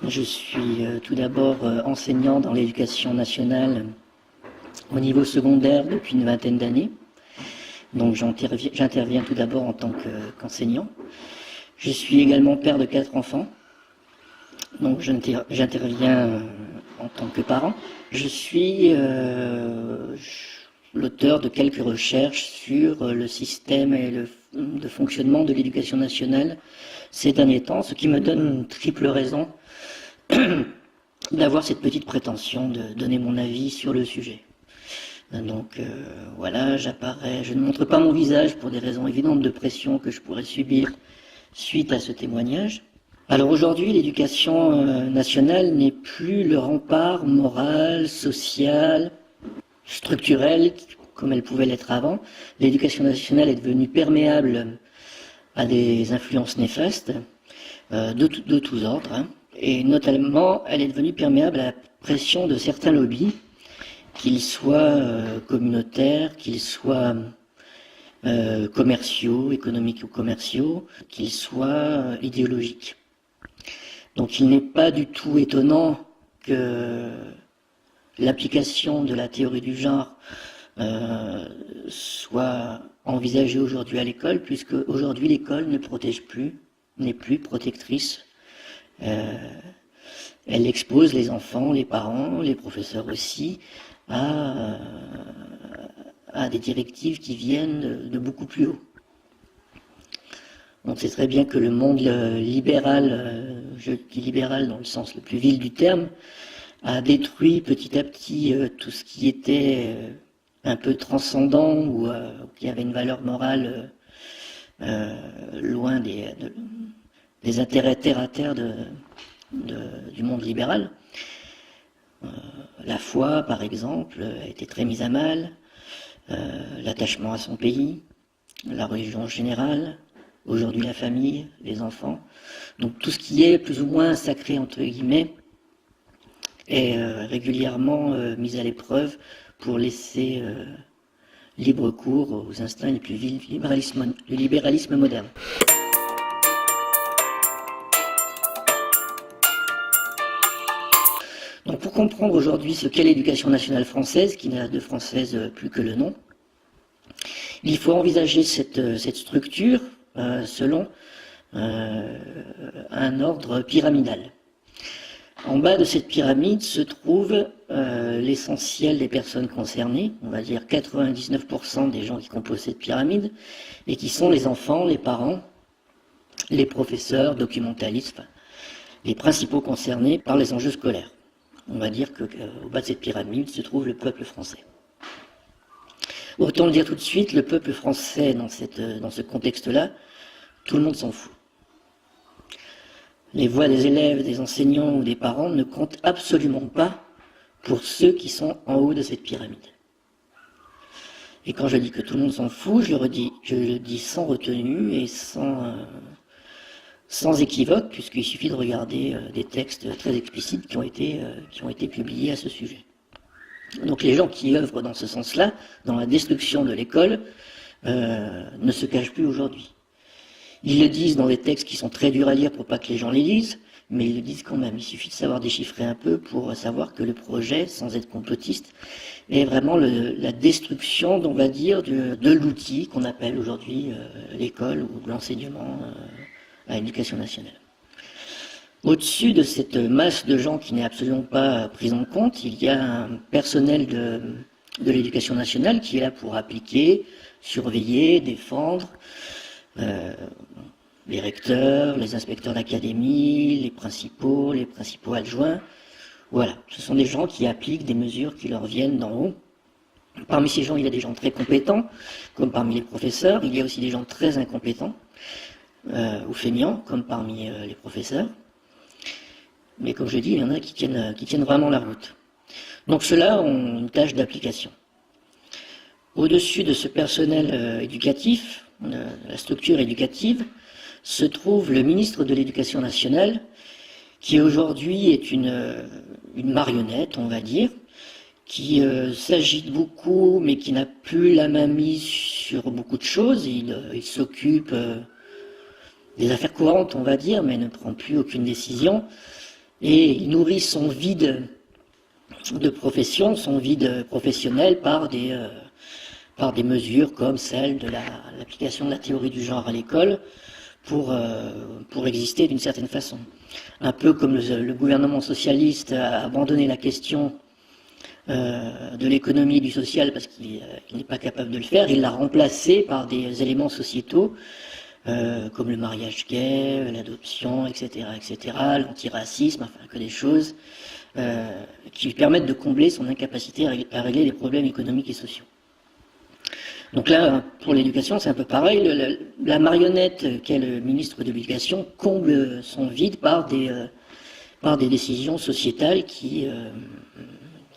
Je suis tout d'abord enseignant dans l'éducation nationale au niveau secondaire depuis une vingtaine d'années. Donc j'interviens tout d'abord en tant qu'enseignant. Je suis également père de 4 enfants. Donc j'interviens en tant que parent. Je suis l'auteur de quelques recherches sur le système et de fonctionnement de l'éducation nationale ces derniers temps, ce qui me donne une triple raison d'avoir cette petite prétention de donner mon avis sur le sujet. Donc voilà, j'apparais, je ne montre pas mon visage pour des raisons évidentes de pression que je pourrais subir suite à ce témoignage. Alors aujourd'hui, l'éducation nationale n'est plus le rempart moral, social, structurel, comme elle pouvait l'être avant. L'éducation nationale est devenue perméable à des influences néfastes de tous ordres, hein. Et notamment, elle est devenue perméable à la pression de certains lobbies, qu'ils soient communautaires, qu'ils soient commerciaux, économiques ou commerciaux, qu'ils soient idéologiques. Donc il n'est pas du tout étonnant que l'application de la théorie du genre soit envisagée aujourd'hui à l'école, puisque aujourd'hui l'école ne protège plus, n'est plus protectrice. Elle expose les enfants, les parents, les professeurs aussi, à des directives qui viennent de beaucoup plus haut. On sait très bien que le monde libéral, je dis libéral dans le sens le plus vil du terme, a détruit petit à petit tout ce qui était un peu transcendant ou qui avait une valeur morale loin des intérêts terre-à-terre du monde libéral. La foi, par exemple, a été très mise à mal, l'attachement à son pays, la religion en général, aujourd'hui la famille, les enfants. Donc tout ce qui est plus ou moins sacré, entre guillemets, est régulièrement mis à l'épreuve pour laisser libre cours aux instincts les plus vils du libéralisme moderne. Donc pour comprendre aujourd'hui ce qu'est l'éducation nationale française, qui n'a de française plus que le nom, il faut envisager cette structure selon un ordre pyramidal. En bas de cette pyramide se trouve l'essentiel des personnes concernées, on va dire 99% des gens qui composent cette pyramide, et qui sont les enfants, les parents, les professeurs, documentalistes, les principaux concernés par les enjeux scolaires. On va dire qu'au bas de cette pyramide se trouve le peuple français. Autant le dire tout de suite, le peuple français, dans ce contexte-là, tout le monde s'en fout. Les voix des élèves, des enseignants ou des parents ne comptent absolument pas pour ceux qui sont en haut de cette pyramide. Et quand je dis que tout le monde s'en fout, je le dis sans retenue et sans équivoque, puisqu'il suffit de regarder des textes très explicites qui ont été publiés à ce sujet. Donc les gens qui œuvrent dans ce sens-là, dans la destruction de l'école, ne se cachent plus aujourd'hui. Ils le disent dans des textes qui sont très durs à lire pour pas que les gens les lisent, mais ils le disent quand même. Il suffit de savoir déchiffrer un peu pour savoir que le projet, sans être complotiste, est vraiment la destruction, on va dire, de l'outil qu'on appelle aujourd'hui l'école ou l'enseignement à l'éducation nationale. Au-dessus de cette masse de gens qui n'est absolument pas prise en compte, il y a un personnel de l'éducation nationale qui est là pour appliquer, surveiller, défendre, les recteurs, les inspecteurs d'académie, les principaux adjoints. Voilà, ce sont des gens qui appliquent des mesures qui leur viennent d'en haut. Parmi ces gens, il y a des gens très compétents, comme parmi les professeurs. Il y a aussi des gens très incompétents ou feignants, comme parmi les professeurs. Mais comme je dis, il y en a qui tiennent vraiment la route. Donc ceux-là ont une tâche d'application. Au-dessus de ce personnel éducatif, la structure éducative, se trouve le ministre de l'Éducation nationale, qui aujourd'hui est une marionnette, on va dire, qui s'agite beaucoup, mais qui n'a plus la main mise sur beaucoup de choses. Il s'occupe des affaires courantes, on va dire, mais ne prend plus aucune décision. et il nourrit son vide de profession, son vide professionnel par des mesures comme celle de l'application de la théorie du genre à l'école pour exister d'une certaine façon. Un peu comme le gouvernement socialiste a abandonné la question de l'économie et du social parce qu'il n'est pas capable de le faire, il l'a remplacé par des éléments sociétaux comme le mariage gay, l'adoption, etc., l'antiracisme, enfin que des choses qui lui permettent de combler son incapacité à régler les problèmes économiques et sociaux. Donc là, pour l'éducation, c'est un peu pareil. La marionnette qu'est le ministre de l'Éducation comble son vide par des décisions sociétales qui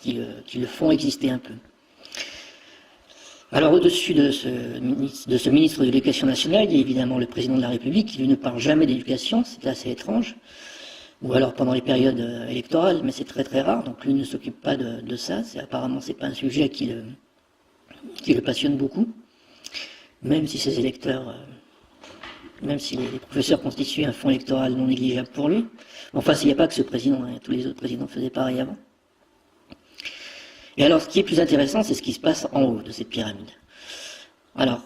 le font exister un peu. Alors au-dessus de ce ministre de l'Éducation nationale, il y a évidemment le président de la République qui lui ne parle jamais d'éducation, c'est assez étrange, ou alors pendant les périodes électorales, mais c'est très très rare, donc lui ne s'occupe pas de ça, apparemment c'est pas un sujet qui le passionne beaucoup, même si ses électeurs, même si les professeurs constituaient un fonds électoral non négligeable pour lui. Enfin, s'il n'y a pas que ce président, hein, tous les autres présidents faisaient pareil avant. Et alors, ce qui est plus intéressant, c'est ce qui se passe en haut de cette pyramide. Alors,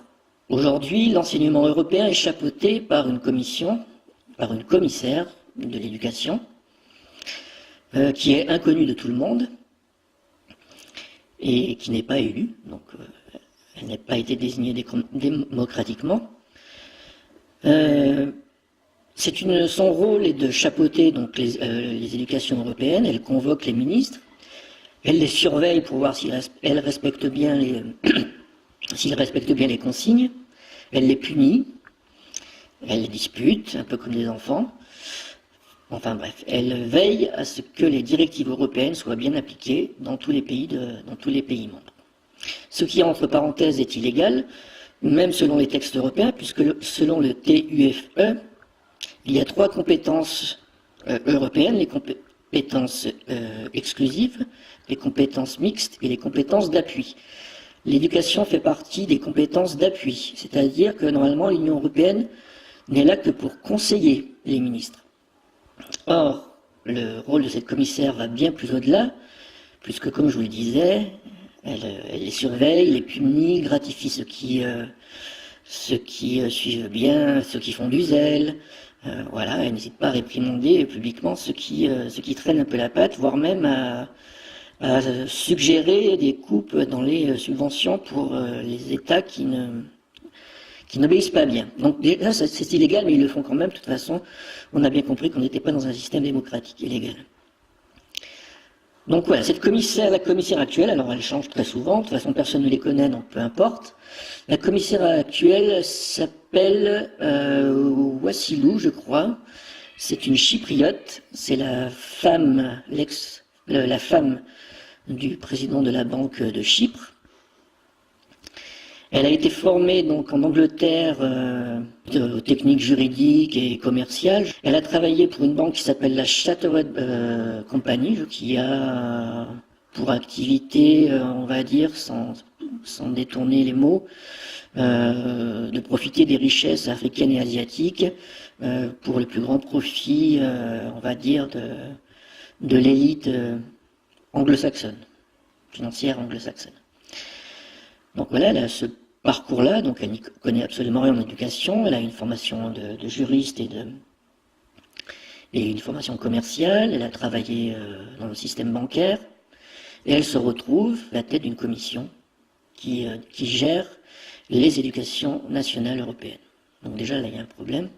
aujourd'hui, l'enseignement européen est chapeauté par une commission, par une commissaire de l'éducation, qui est inconnue de tout le monde, et qui n'est pas élue, donc elle n'a pas été désignée démocratiquement. Son rôle est de chapeauter donc les éducations européennes, elle convoque les ministres, elle les surveille pour voir s'ils respectent bien les consignes, elle les punit, elle les dispute, un peu comme des enfants. Enfin bref, elle veille à ce que les directives européennes soient bien appliquées dans tous les pays membres. Ce qui, entre parenthèses, est illégal, même selon les textes européens, puisque selon le TUFE, il y a 3 compétences européennes, les compétences exclusives, les compétences mixtes et les compétences d'appui. L'éducation fait partie des compétences d'appui, c'est-à-dire que normalement l'Union européenne n'est là que pour conseiller les ministres. Or, le rôle de cette commissaire va bien plus au-delà, puisque comme je vous le disais, elle les surveille, les punit, gratifie ceux qui suivent bien, ceux qui font du zèle. Voilà, elle n'hésite pas à réprimander publiquement ceux qui traînent un peu la patte, voire même à suggérer des coupes dans les subventions pour les États qui n'obéissent pas bien. Donc déjà, c'est illégal, mais ils le font quand même. De toute façon, on a bien compris qu'on n'était pas dans un système démocratique et légal. Donc voilà, la commissaire actuelle, alors elle change très souvent, de toute façon personne ne les connaît, donc peu importe. La commissaire actuelle s'appelle Wassilou, je crois. C'est une chypriote, c'est la femme du président de la Banque de Chypre. Elle a été formée donc en Angleterre aux techniques juridiques et commerciales. Elle a travaillé pour une banque qui s'appelle la Chartered Company, qui a pour activité, on va dire, sans détourner les mots, de profiter des richesses africaines et asiatiques pour le plus grand profit, on va dire, de l'élite anglo-saxonne, financière anglo-saxonne. Donc voilà, elle a ce parcours-là, donc elle n'y connaît absolument rien en éducation, elle a une formation de juriste et une formation commerciale, elle a travaillé dans le système bancaire, et elle se retrouve à la tête d'une commission qui gère les éducations nationales européennes. Donc déjà là il y a un problème.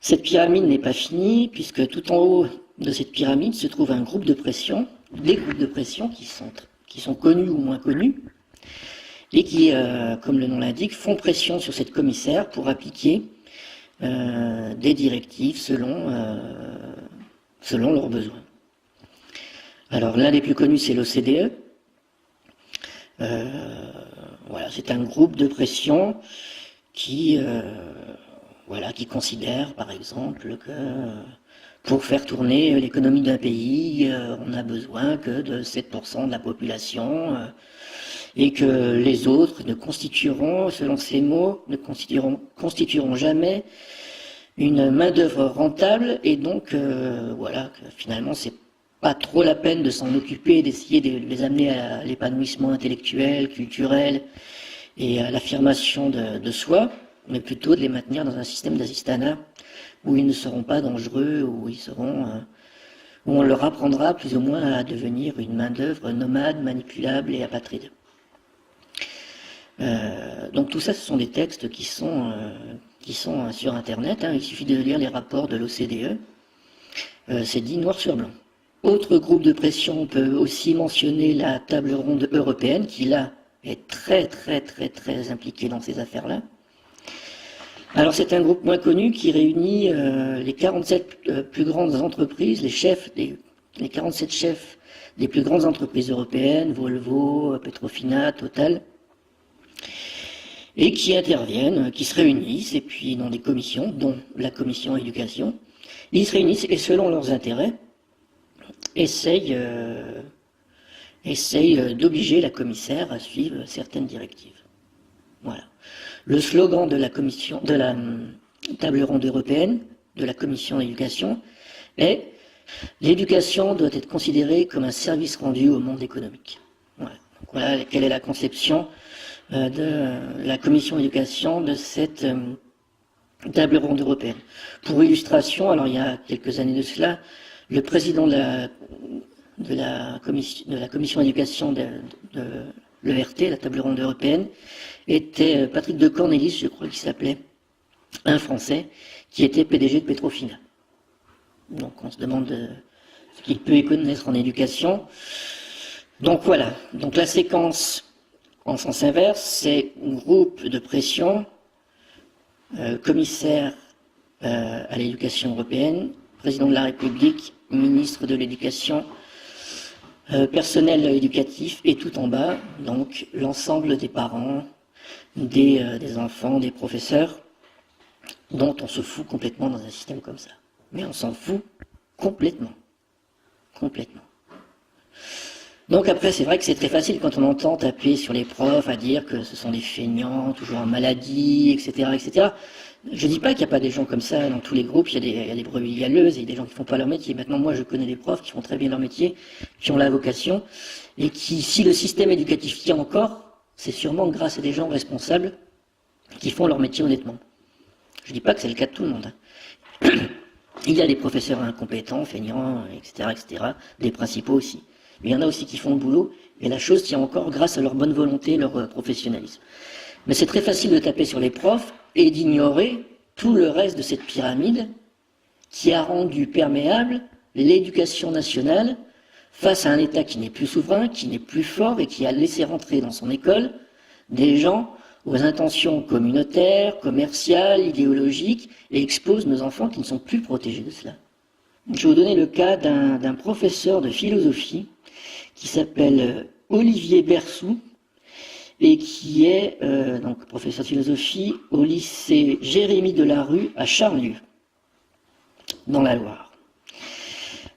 Cette pyramide n'est pas finie, puisque tout en haut de cette pyramide se trouve un groupe de pression, des groupes de pression qui sont connus ou moins connus, et qui, comme le nom l'indique, font pression sur cette commissaire pour appliquer des directives selon leurs besoins. Alors l'un des plus connus, c'est l'OCDE. Voilà, c'est un groupe de pression qui considère, par exemple, que pour faire tourner l'économie d'un pays, on n'a besoin que de 7% de la population, et que les autres ne constitueront, selon ces mots, ne constitueront jamais une main-d'œuvre rentable, et donc voilà, finalement c'est pas trop la peine de s'en occuper, d'essayer de les amener à l'épanouissement intellectuel, culturel et à l'affirmation de soi, mais plutôt de les maintenir dans un système d'assistanat où ils ne seront pas dangereux, où on leur apprendra plus ou moins à devenir une main-d'œuvre nomade, manipulable et apatride. Donc tout ça, ce sont des textes qui sont sur Internet, hein. Il suffit de lire les rapports de l'OCDE. C'est dit noir sur blanc. Autre groupe de pression, on peut aussi mentionner la table ronde européenne, qui là est très impliquée dans ces affaires-là. Alors c'est un groupe moins connu qui réunit les 47 plus grandes entreprises, les 47 chefs des plus grandes entreprises européennes, Volvo, Petrofina, Total, et qui interviennent, qui se réunissent, et puis dans des commissions, dont la commission éducation, ils se réunissent et selon leurs intérêts, essayent d'obliger la commissaire à suivre certaines directives. Voilà. Le slogan de la table ronde européenne, de la commission d'éducation, est « L'éducation doit être considérée comme un service rendu au monde économique ». Voilà. Donc voilà quelle est la conception de la commission d'éducation de cette table ronde européenne. Pour illustration, alors il y a quelques années de cela, le président de la commission d'éducation de l'ERT, la table ronde européenne, était Patrick de Cornelis, je crois qu'il s'appelait, un Français, qui était PDG de Petrofina. Donc on se demande ce qu'il peut y connaître en éducation. Donc voilà, donc la séquence en sens inverse, c'est groupe de pression, commissaire à l'éducation européenne, président de la République, ministre de l'éducation, personnel éducatif, et tout en bas, donc l'ensemble des parents, des enfants, des professeurs, dont on se fout complètement dans un système comme ça. Mais on s'en fout complètement. Complètement. Donc après, c'est vrai que c'est très facile quand on entend taper sur les profs à dire que ce sont des feignants, toujours en maladie, etc., etc. Je dis pas qu'il n'y a pas des gens comme ça dans tous les groupes, il y a des brebis galeuses, et des gens qui font pas leur métier. Maintenant, moi, je connais des profs qui font très bien leur métier, qui ont la vocation, et qui, si le système éducatif tient encore, c'est sûrement grâce à des gens responsables qui font leur métier honnêtement. Je dis pas que c'est le cas de tout le monde. Il y a des professeurs incompétents, feignants, etc., etc., des principaux aussi. Mais il y en a aussi qui font le boulot, et la chose tient encore grâce à leur bonne volonté, leur professionnalisme. Mais c'est très facile de taper sur les profs et d'ignorer tout le reste de cette pyramide qui a rendu perméable l'éducation nationale face à un État qui n'est plus souverain, qui n'est plus fort et qui a laissé rentrer dans son école des gens aux intentions communautaires, commerciales, idéologiques, et expose nos enfants qui ne sont plus protégés de cela. Je vais vous donner le cas d'un professeur de philosophie qui s'appelle Olivier Bersou, et qui est donc professeur de philosophie au lycée Jérémie Delarue à Charlieu, dans la Loire.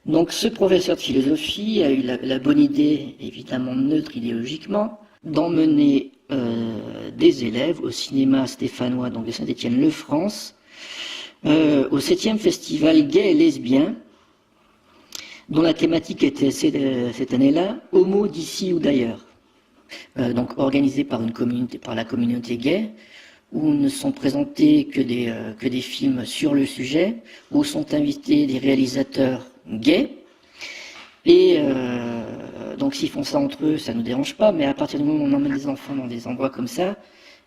Donc ce professeur de philosophie a eu la bonne idée, évidemment neutre idéologiquement, d'emmener des élèves au cinéma stéphanois, donc de Saint-Étienne-le-France, au 7e festival gay et lesbien, dont la thématique était cette année-là « Homo d'ici ou d'ailleurs ». Donc organisé par la communauté gay, où ne sont présentés que des films sur le sujet, où sont invités des réalisateurs gays, et donc s'ils font ça entre eux, ça ne nous dérange pas, mais à partir du moment où on emmène des enfants dans des endroits comme ça,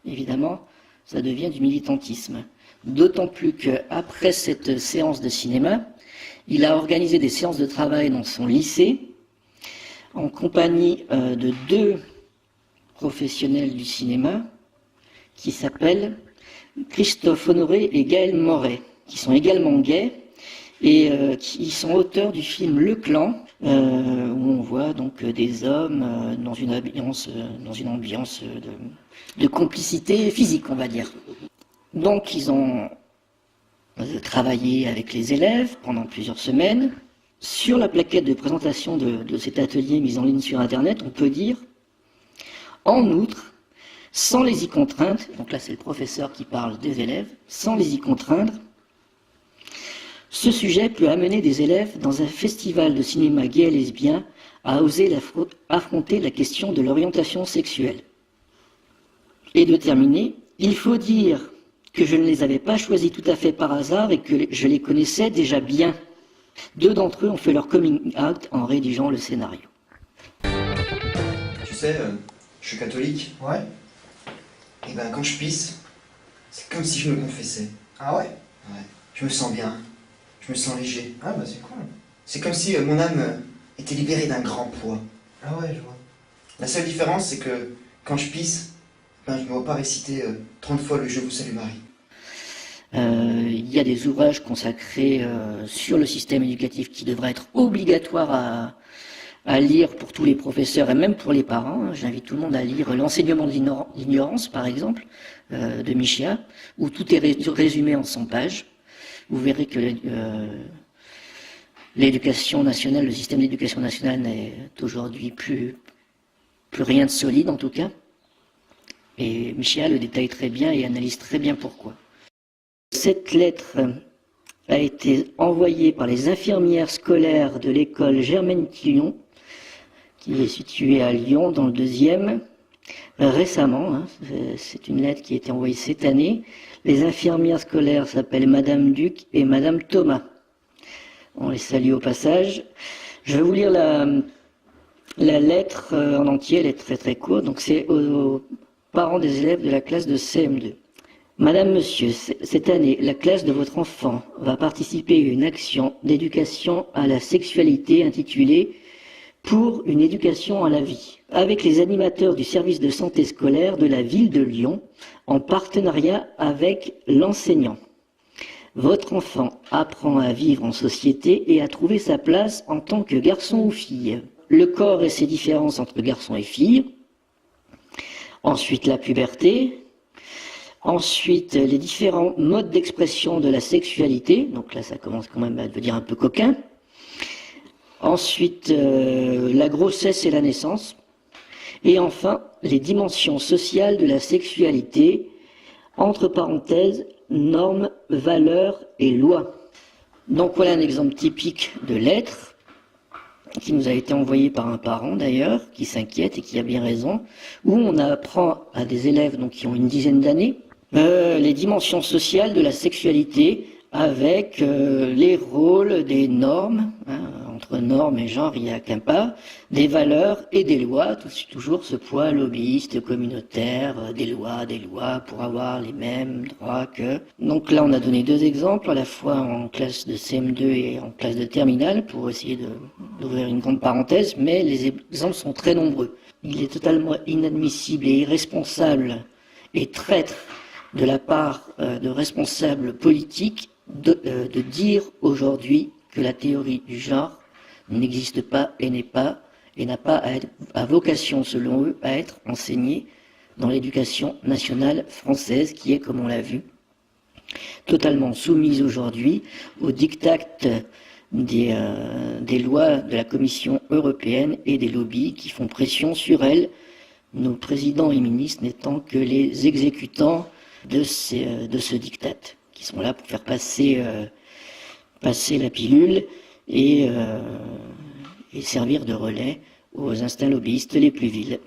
évidemment, ça devient du militantisme. D'autant plus qu'après cette séance de cinéma, il a organisé des séances de travail dans son lycée, en compagnie de 2 professionnels du cinéma, qui s'appellent Christophe Honoré et Gaël Moret, qui sont également gays, et qui sont auteurs du film Le Clan, où on voit donc des hommes dans une ambiance de complicité physique, on va dire. Donc ils ont travaillé avec les élèves pendant plusieurs semaines. Sur la plaquette de présentation de cet atelier mis en ligne sur Internet, on peut dire « En outre, sans les y contraindre », donc là c'est le professeur qui parle des élèves, « sans les y contraindre, Ce sujet peut amener des élèves dans un festival de cinéma gay et lesbien à oser affronter la question de l'orientation sexuelle. Et de terminer, il faut dire que je ne les avais pas choisis tout à fait par hasard et que je les connaissais déjà bien. 2 d'entre eux ont fait leur coming out en rédigeant le scénario. Tu sais, je suis catholique. Ouais. Et ben quand je pisse, c'est comme si je me confessais. Ah ouais? Ouais. Je me sens bien. Je me sens léger. Ah bah c'est cool. C'est comme si mon âme était libérée d'un grand poids. Ah ouais, je vois. La seule différence, c'est que quand je pisse, ben je ne me vois pas réciter 30 fois le Je vous salue Marie. Il y a des ouvrages consacrés sur le système éducatif qui devraient être obligatoires à lire pour tous les professeurs et même pour les parents. J'invite tout le monde à lire L'enseignement de l'ignorance, par exemple, de Michéa, où tout est résumé en 100 pages. Vous verrez que l'éducation nationale, le système d'éducation nationale n'est aujourd'hui plus rien de solide en tout cas. Et Michéa le détaille très bien et analyse très bien pourquoi. Cette lettre a été envoyée par les infirmières scolaires de l'école Germaine Tillon, qui est située à Lyon, dans le 2e, récemment. Hein, c'est une lettre qui a été envoyée cette année. Les infirmières scolaires s'appellent Madame Duc et Madame Thomas. On les salue au passage. Je vais vous lire la lettre en entier, elle est très très courte, donc c'est aux parents des élèves de la classe de CM2. Madame, Monsieur, cette année, la classe de votre enfant va participer à une action d'éducation à la sexualité intitulée « Pour une éducation à la vie » avec les animateurs du service de santé scolaire de la ville de Lyon en partenariat avec l'enseignant. Votre enfant apprend à vivre en société et à trouver sa place en tant que garçon ou fille. Le corps et ses différences entre garçons et filles. Ensuite, la puberté. Ensuite, les différents modes d'expression de la sexualité. Donc là, ça commence quand même à devenir un peu coquin. Ensuite, la grossesse et la naissance. Et enfin, les dimensions sociales de la sexualité, entre parenthèses, normes, valeurs et lois. Donc voilà un exemple typique de lettre qui nous a été envoyé par un parent d'ailleurs, qui s'inquiète et qui a bien raison, où on apprend à des élèves donc, qui ont une dizaine d'années les dimensions sociales de la sexualité avec les rôles des normes, hein, entre normes et genre il n'y a qu'un pas, des valeurs et des lois, toujours ce poids lobbyiste, communautaire, des lois pour avoir les mêmes droits que... Donc là on a donné 2 exemples, à la fois en classe de CM2 et en classe de terminale, pour essayer d'ouvrir une grande parenthèse, mais les exemples sont très nombreux. Il est totalement inadmissible et irresponsable et traître de la part de responsables politiques de dire aujourd'hui que la théorie du genre n'existe pas et n'a pas à vocation, selon eux, à être enseignée dans l'éducation nationale française, qui est, comme on l'a vu, totalement soumise aujourd'hui aux diktats des lois de la Commission européenne et des lobbies qui font pression sur elle, nos présidents et ministres n'étant que les exécutants de ce diktat, qui sont là pour faire passer la pilule et servir de relais aux instincts lobbyistes les plus vils.